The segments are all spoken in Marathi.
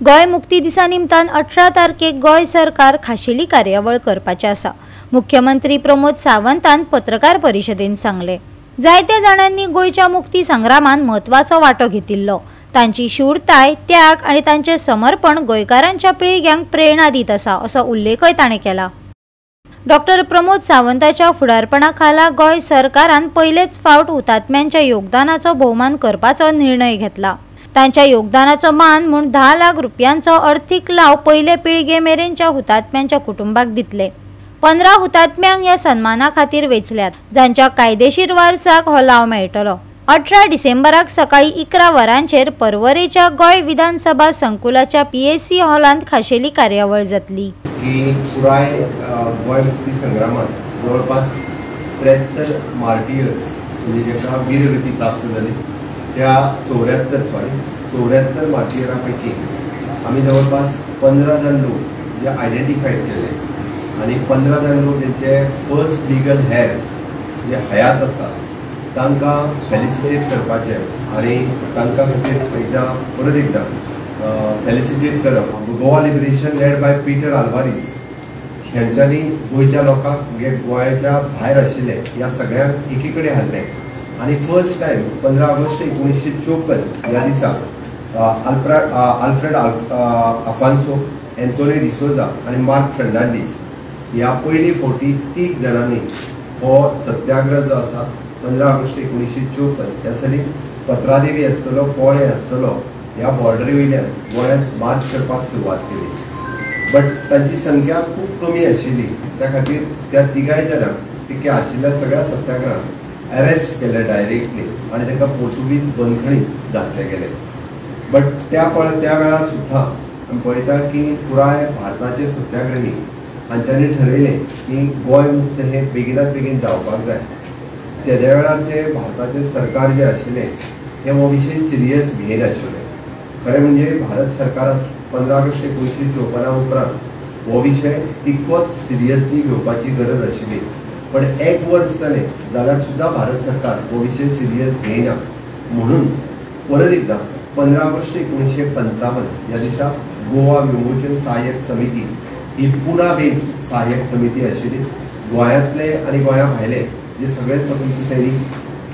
गोय मुक्ती दिसा निमतान 18 तारखेक गोय सरकार खाशेली कार्यावळ करपाचे आसा। मुख्यमंत्री प्रमोद सावंतान पत्रकार परिशदेन सांगले। जायत्या जाणांनी गोयच्या मुक्ती संग्रामान महत्वाचो वाटो घेतिल्लो। तांची शूरताय, त्याग आणि तांचे समर्पण गोयकारांच्या पिळग्यांक प्रेरणा दीत आसा असो उल्लेखय ताणें केला। डॉक्टर प्रमोद सावंताच्या फुडारपणा खाला गोय सरकारान पयलेच फावट हुतात्म्यांच्या योगदानाचो भोवमान करपाचो निर्णय घेतला। तांच्या योगदानाचो मान म्हूण 10 लाख रुपयांचो अर्थीक लाव पयले पिळगे मेरेनच्या हुतात्म्यांच्या कुटुंबाक दितले। 15 हुतात्म्यांक ह्या सन्माना खातीर वेचल्यात, जांच्या कायदेशीर वारसाक हो लाव मेळटलो। 18 डिसेंबराक सकाळी 11 वरांचेर पर्वरेच्या गोय विधानसभा संकुलाच्या PSC हॉलांत खाशेली कार्यावळ जातली। पुराय गोय मुक्ती संग्रामात जवळपास 73 मार्टियर्स म्हणजे ज्यांना वीरगती प्राप्त झाली त्या 74 मार्टियरांपैकी आम्ही जवळपास 15 जण लोक जे आयडेंटिफाईड केले आणि 15 जण लोक ज्यांचे फर्स्ट लिगल हेर जे हयात आसा तांकां फेलिसिटेट करपाचे आणि तांकां खातीर परत एकदा फेलिसिटेट करप। Goa liberation led by Peter Alvares ह्यांच्यांनी गोयच्या लोकांक जे गोंयाच्या भायर आशिल्ले ह्या सगळ्यांक एकी कडेन हाडले आणि फर्स्ट टाइम 15 ऑगस्ट 1954 ह्या दिसा आल्फ्रेड आफान्सो, एंथोनी डिसोजा आणि मार्क फेर्नांडीस ह्या पयली फावटी 3 जाणांनी हो सत्याग्रह जो आसा 15 ऑगस्ट 1954 ह्या साली पत्रादेवी आसतलो, पोळे आसतलो ह्या बॉर्डरी वयल्यान गोंयांत मार्च करपाक सुरवात केली। बट तांची संख्या खूब कमी आशिल्ली, त्या खातीर त्या 3 जाणांक तिके आशिल्ल्या सगळ्या सत्याग्रहांक अरेस्ट केले डायरेक्टली आणि तांकां पोर्तुगीज बंदखणीत घातले गेले। बट त्या वेळार सुद्धा आमी पळयता की पुराय भारताचे सत्याग्रही हांच्यांनी ठरयलें की गोंय मुक्त हे बेगिनात बेगीन जावपाक जाय। तेद्या वेळारचे भारताचे सरकार जे आशिल्लें हे हो विशय सिरियस घेयनाशिल्लें। खरें म्हणजे भारत सरकारान 15 ऑगस्ट 1954 उपरांत हो विशय तितकोच सिरियसली घेवपाची गरज आशिल्ली, पण 1 वर्स जालें जाल्यार सुद्धा भारत सरकार हो विशय सिरियस घेयना। म्हणून परत एकदा 15 ऑगस्ट 1955 ह्या दिसा गोवा विमोचन सहाय्यक समिती ही पुना बेस्ड सहाय्यक समिती आशिल्ली। गोंयांतले आनी गोंया भायले जे सगळे स्वतंत्र सैनीक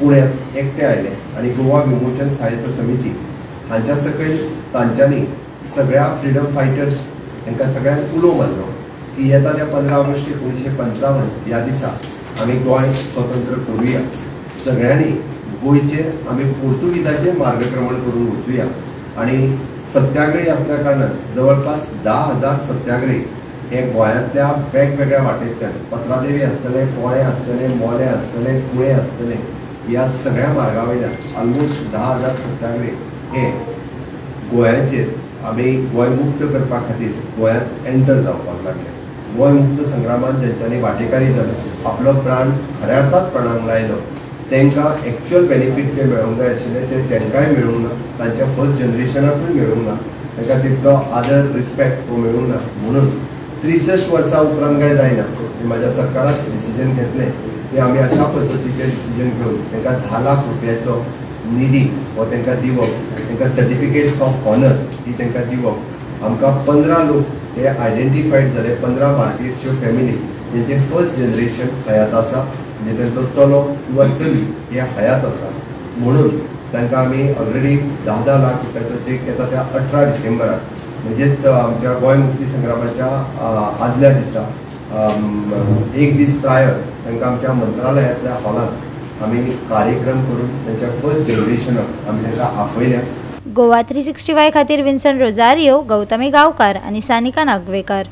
पुण्यात एकटे आयले आणि गोवा विमोचन सहाय्यक समिती हांच्या सकयल तांच्यांनी सगळ्या फ्रीडम फायटर्स हांकां सगळ्यांक उलो मारलो की येता त्या 15 ऑगस्ट 1955 ह्या दिसा आमी गोंय स्वतंत्र करूया। सगळ्यांनी गोंयचेर आमी पोर्तुगीजाचें मार्गक्रमण करून वचूया आणि सत्याग्रही असल्या कारणान जवळपास 10,000 सत्याग्रही हे गोंयांतल्या वेगवेगळ्या वाटेंतल्यान पत्रादेवी आसतले, पोळे आसतले, मोले आसतले, कुळे आसतले ह्या सगळ्या मार्गा वयल्यान ऑलमोस्ट 10,000 सत्याग्रही हे गोंयाचेर आमी गोंय मुक्त करपा खातीर गोंयांत एंटर जावपाक लागले। गोंय मुक्त संग्रामान ज्यांच्यांनी वांटेकारी जालो, आपलो प्राण खऱ्या अर्थात प्राणांक लायलो, तांकां एक्चुअल बेनिफिट्स जे मेळूंक जाय आशिल्ले ते तांकांय मेळूंक ना, तांच्या फर्स्ट जनरेशनाकूय मेळूंक ना, तांकां तितलो आदर रिस्पेक्ट हो मेळूंक ना। म्हणून 63 वर्सां उपरांत काय जायना म्हाज्या सरकारान डिसिजन घेतलें की आमी अशा पद्दतीचें डिसिजन घेवन तांकां 10 लाख रुपयाचो निधी हो तांकां दिवप, तांकां सर्टिफिकेट्स ऑफ ऑनर ही तांकां दिवप। आमकां 15 लोक हे आयडेंटिफाईड जाले, 15 मार्टियर्सच्यो फॅमिली जेंचे फर्स्ट जनरेशन हयात आसा, म्हणजे तांचो चलो किंवा चली हे हयात आसा। म्हणून तांकां आमी ऑलरेडी 10 लाख रुपयाचो चेक येता त्या 18 डिसेंबराक म्हणजेच आमच्या गोंय मुक्ती संग्रामाच्या आदल्या दिसा 1 दीस प्रायर तांकां आमच्या मंत्रालयातल्या हॉलांत आमी कार्यक्रम करून तांच्या फर्स्ट जनरेशनाक आमी तांकां आफयल्या। गोवा 365 खातीर विन्संट रोजारियो, गौतमी गांवकार आणि सानिका नागवेकर।